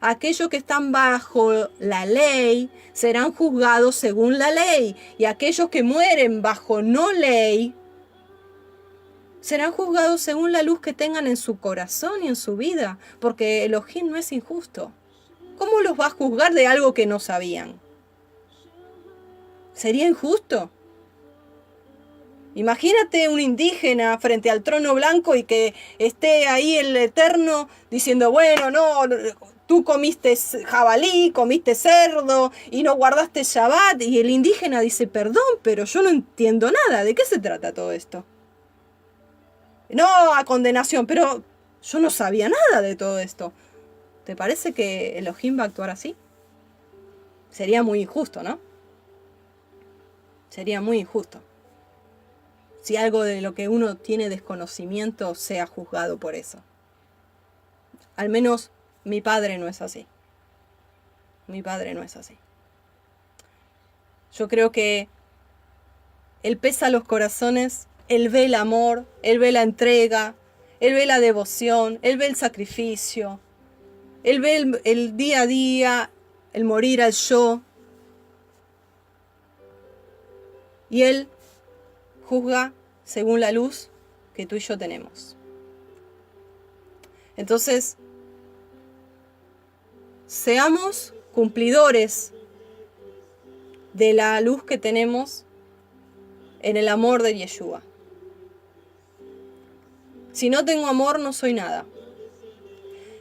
Aquellos que están bajo la ley serán juzgados según la ley, y aquellos que mueren bajo no ley serán juzgados según la luz que tengan en su corazón y en su vida, porque Elohim no es injusto. ¿Cómo los va a juzgar de algo que no sabían? ¿Sería injusto? Imagínate un indígena frente al trono blanco y que esté ahí el Eterno diciendo, bueno, no, tú comiste jabalí, comiste cerdo y no guardaste Shabbat. Y el indígena dice, perdón, pero yo no entiendo nada. ¿De qué se trata todo esto? No a condenación, pero yo no sabía nada de todo esto. ¿Te parece que Elohim va a actuar así? Sería muy injusto, ¿no? Sería muy injusto. Si algo de lo que uno tiene desconocimiento sea juzgado por eso. Al menos mi padre no es así. Mi padre no es así. Yo creo que Él pesa los corazones, Él ve el amor, Él ve la entrega, Él ve la devoción, Él ve el sacrificio, Él ve el día a día, el morir al yo. Y Él juzga según la luz que tú y yo tenemos. Entonces, seamos cumplidores de la luz que tenemos en el amor de Yeshua. Si no tengo amor, no soy nada.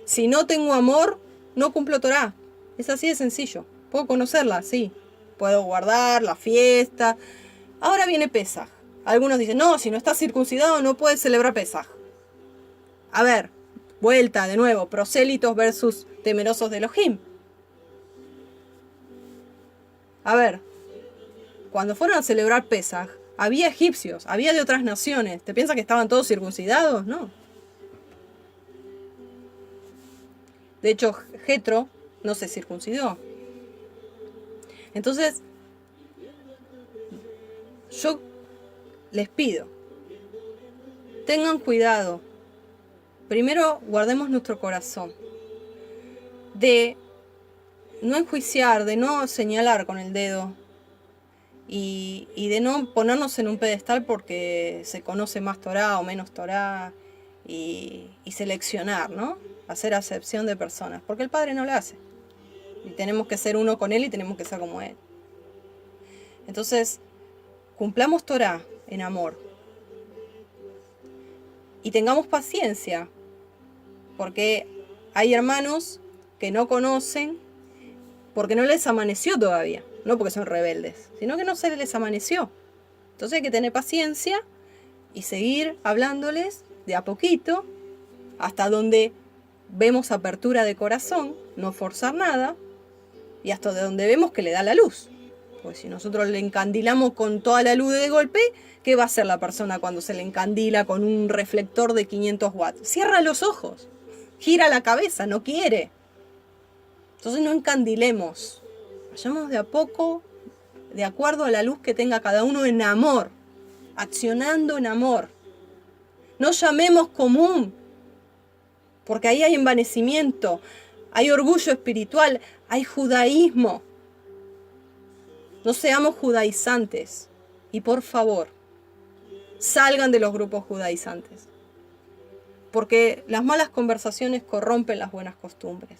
Si no tengo amor, no cumplo Torá. Es así de sencillo. Puedo conocerla, sí. Puedo guardar la fiesta. Ahora viene Pesaj. Algunos dicen, no, si no estás circuncidado no puedes celebrar Pesaj. A ver, vuelta de nuevo, prosélitos versus temerosos de Elohim. A ver, cuando fueron a celebrar Pesaj, había egipcios, había de otras naciones. ¿Te piensas que estaban todos circuncidados? No. De hecho, Jetro no se circuncidó. Entonces, yo les pido, tengan cuidado. Primero, guardemos nuestro corazón. De no enjuiciar, de no señalar con el dedo. Y de no ponernos en un pedestal porque se conoce más Torá o menos Torá. Y seleccionar, ¿no? Hacer acepción de personas. Porque el Padre no lo hace. Y tenemos que ser uno con Él y tenemos que ser como Él. Entonces, cumplamos Torá en amor. Y tengamos paciencia. Porque hay hermanos que no conocen porque no les amaneció todavía. No porque son rebeldes, sino que no se les amaneció. Entonces hay que tener paciencia y seguir hablándoles de a poquito hasta donde vemos apertura de corazón, no forzar nada, y hasta donde vemos que le da la luz. Pues si nosotros le encandilamos con toda la luz de golpe, ¿qué va a hacer la persona cuando se le encandila con un reflector de 500 watts? Cierra los ojos, gira la cabeza, no quiere. Entonces no encandilemos, vayamos de a poco, de acuerdo a la luz que tenga cada uno en amor, accionando en amor. No llamemos común, porque ahí hay envanecimiento, hay orgullo espiritual, hay judaísmo. No seamos judaizantes. Y por favor, salgan de los grupos judaizantes. Porque las malas conversaciones corrompen las buenas costumbres.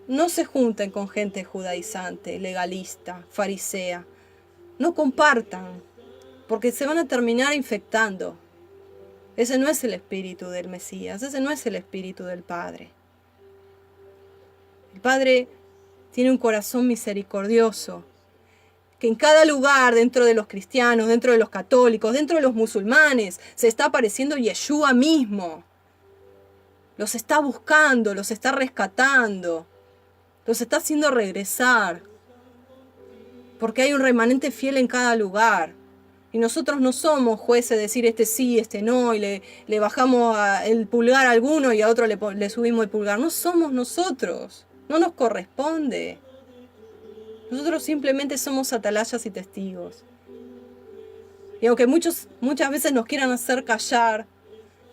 No se junten con gente judaizante, legalista, farisea. No compartan, porque se van a terminar infectando. Ese no es el espíritu del Mesías, ese no es el espíritu del Padre. El Padre tiene un corazón misericordioso, que en cada lugar, dentro de los cristianos, dentro de los católicos, dentro de los musulmanes, se está apareciendo Yeshua mismo. Los está buscando, los está rescatando, los está haciendo regresar, porque hay un remanente fiel en cada lugar. Y nosotros no somos jueces de decir este sí, este no, y le bajamos el pulgar a alguno y a otro le subimos el pulgar. No somos nosotros, no nos corresponde. Nosotros simplemente somos atalayas y testigos. Y aunque muchas veces nos quieran hacer callar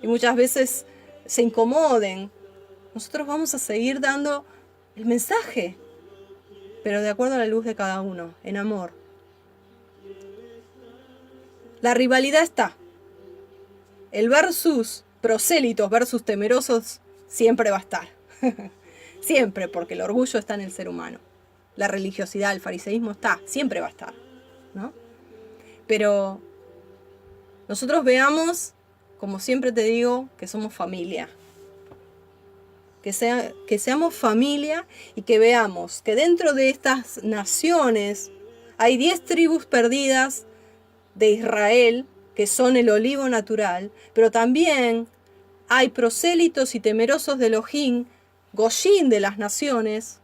y muchas veces se incomoden, nosotros vamos a seguir dando el mensaje, pero de acuerdo a la luz de cada uno, en amor. La rivalidad está. El versus prosélitos versus temerosos siempre va a estar. Siempre, porque el orgullo está en el ser humano. La religiosidad, el fariseísmo está, siempre va a estar, ¿no? Pero nosotros veamos, como siempre te digo, que somos familia. Que seamos familia y que veamos que dentro de estas naciones hay 10 tribus perdidas de Israel, que son el olivo natural, pero también hay prosélitos y temerosos de Elohim, Goyim de las naciones,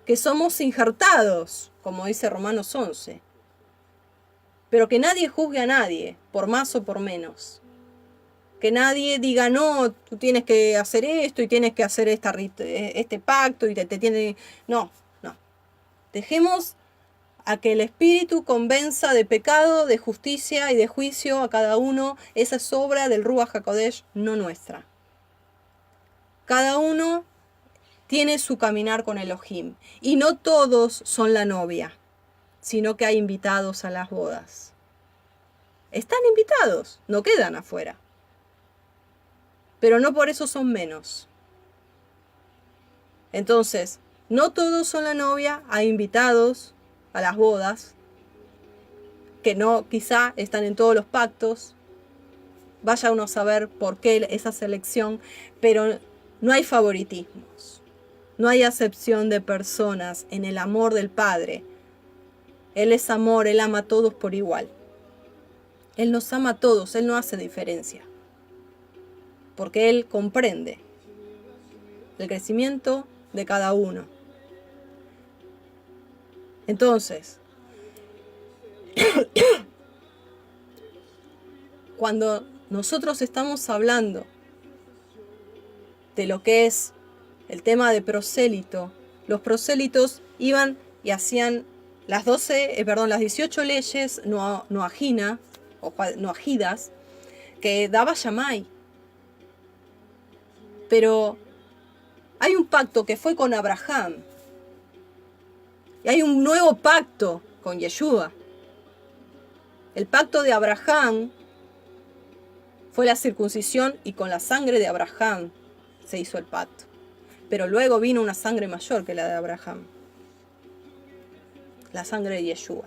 que somos injertados, como dice Romanos 11. Pero que nadie juzgue a nadie, por más o por menos. Que nadie diga, no, tú tienes que hacer esto y tienes que hacer este pacto y te tiene... No. Dejemos a que el Espíritu convenza de pecado, de justicia y de juicio a cada uno. Esa es obra del Ruach HaKodesh, no nuestra. Cada uno tiene su caminar con Elohim. Y no todos son la novia, sino que hay invitados a las bodas. Están invitados, no quedan afuera. Pero no por eso son menos. Entonces, no todos son la novia, hay invitados a las bodas, que no, quizá están en todos los pactos. Vaya uno a saber por qué esa selección, pero no hay favoritismos. No hay acepción de personas en el amor del Padre. Él es amor, Él ama a todos por igual. Él nos ama a todos, Él no hace diferencia. Porque Él comprende el crecimiento de cada uno. Entonces, cuando nosotros estamos hablando de lo que es el tema de prosélito, los prosélitos iban y hacían las 18 leyes noajinas, que daba Shammai. Pero hay un pacto que fue con Abraham. Y hay un nuevo pacto con Yeshua. El pacto de Abraham fue la circuncisión y con la sangre de Abraham se hizo el pacto. Pero luego vino una sangre mayor que la de Abraham. La sangre de Yeshua.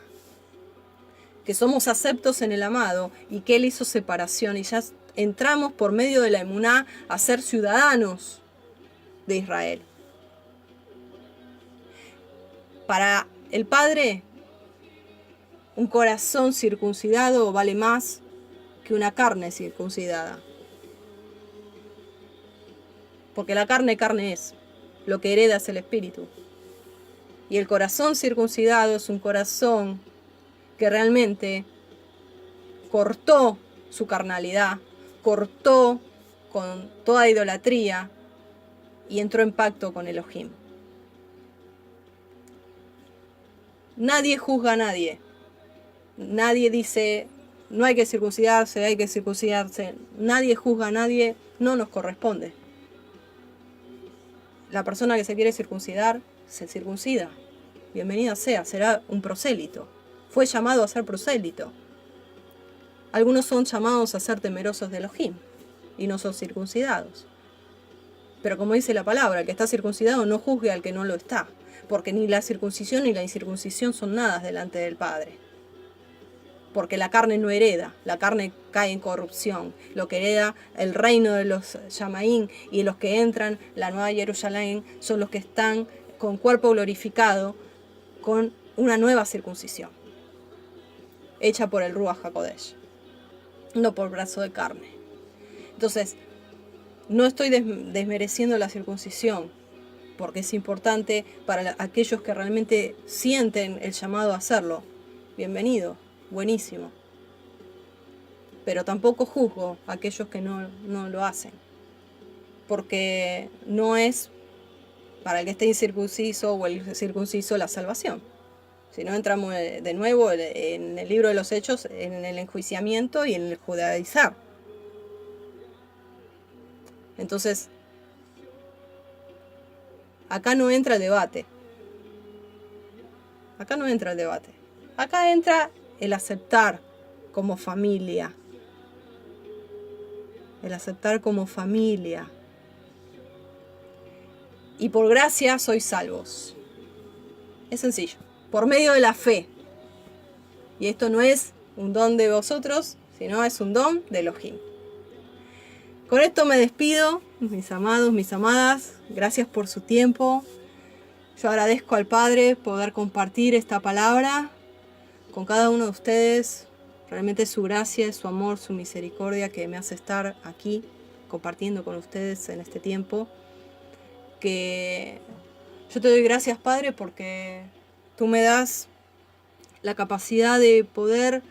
Que somos aceptos en el amado y que Él hizo separación y ya entramos por medio de la emuná a ser ciudadanos de Israel. Para el Padre, un corazón circuncidado vale más que una carne circuncidada. Porque la carne es, lo que hereda es el espíritu. Y el corazón circuncidado es un corazón que realmente cortó su carnalidad, cortó con toda idolatría y entró en pacto con Elohim. Nadie juzga a nadie. Nadie dice, no hay que circuncidarse, hay que circuncidarse. Nadie juzga a nadie, no nos corresponde. La persona que se quiere circuncidar, se circuncida. Bienvenida sea, será un prosélito. Fue llamado a ser prosélito. Algunos son llamados a ser temerosos de Elohim y no son circuncidados. Pero como dice la palabra, el que está circuncidado no juzgue al que no lo está, porque ni la circuncisión ni la incircuncisión son nada delante del Padre. Porque la carne no hereda, la carne cae en corrupción. Lo que hereda el reino de los Yamaín y los que entran, la nueva Jerusalén, son los que están con cuerpo glorificado, con una nueva circuncisión, hecha por el Ruach HaKodesh, no por brazo de carne. Entonces, no estoy desmereciendo la circuncisión, porque es importante para aquellos que realmente sienten el llamado a hacerlo. Bienvenido, buenísimo. Pero tampoco juzgo a aquellos que no lo hacen, porque no es para el que esté incircunciso o el circunciso la salvación. Si no, entramos de nuevo en el libro de los Hechos, en el enjuiciamiento y en el judaizar. Entonces, acá no entra el debate. Acá no entra el debate. Acá entra el aceptar como familia. El aceptar como familia. Y por gracia sois salvos. Es sencillo. Por medio de la fe. Y esto no es un don de vosotros, sino es un don de Elohim. Con esto me despido, mis amados, mis amadas. Gracias por su tiempo. Yo agradezco al Padre poder compartir esta palabra con cada uno de ustedes. Realmente es su gracia, es su amor, su misericordia que me hace estar aquí compartiendo con ustedes en este tiempo. Que yo te doy gracias, Padre, porque tú me das la capacidad de poder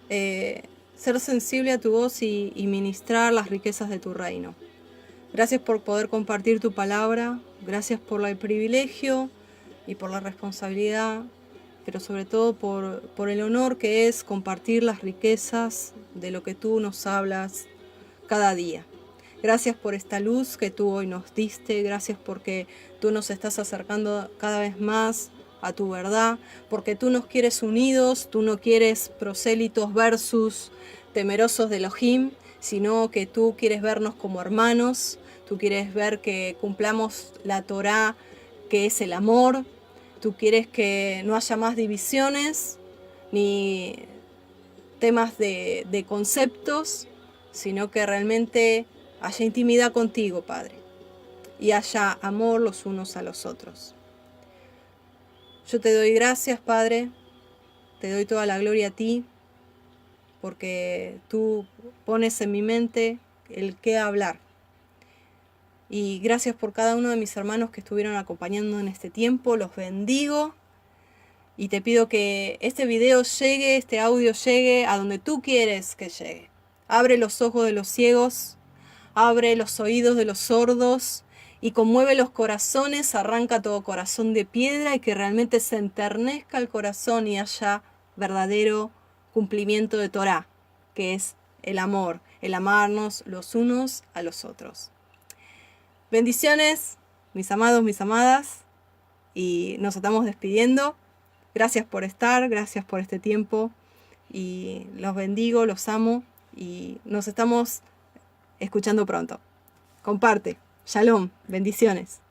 ser sensible a tu voz y ministrar las riquezas de tu reino. Gracias por poder compartir tu palabra, gracias por el privilegio y por la responsabilidad, pero sobre todo por el honor que es compartir las riquezas de lo que tú nos hablas cada día. Gracias por esta luz que tú hoy nos diste, gracias porque tú nos estás acercando cada vez más a tu verdad, porque tú nos quieres unidos, tú no quieres prosélitos versus temerosos de Elohim, sino que tú quieres vernos como hermanos, tú quieres ver que cumplamos la Torá, que es el amor, tú quieres que no haya más divisiones, ni temas de conceptos, sino que realmente haya intimidad contigo, Padre, y haya amor los unos a los otros. Yo te doy gracias, Padre, te doy toda la gloria a ti, porque tú pones en mi mente el qué hablar. Y gracias por cada uno de mis hermanos que estuvieron acompañando en este tiempo, los bendigo. Y te pido que este video llegue, este audio llegue a donde tú quieres que llegue. Abre los ojos de los ciegos, abre los oídos de los sordos y conmueve los corazones, arranca todo corazón de piedra y que realmente se enternezca el corazón y haya verdadero cumplimiento de Torá, que es el amor, el amarnos los unos a los otros. Bendiciones, mis amados, mis amadas, y nos estamos despidiendo. Gracias por estar, gracias por este tiempo y los bendigo, los amo y nos estamos escuchando pronto. Comparte. Shalom. Bendiciones.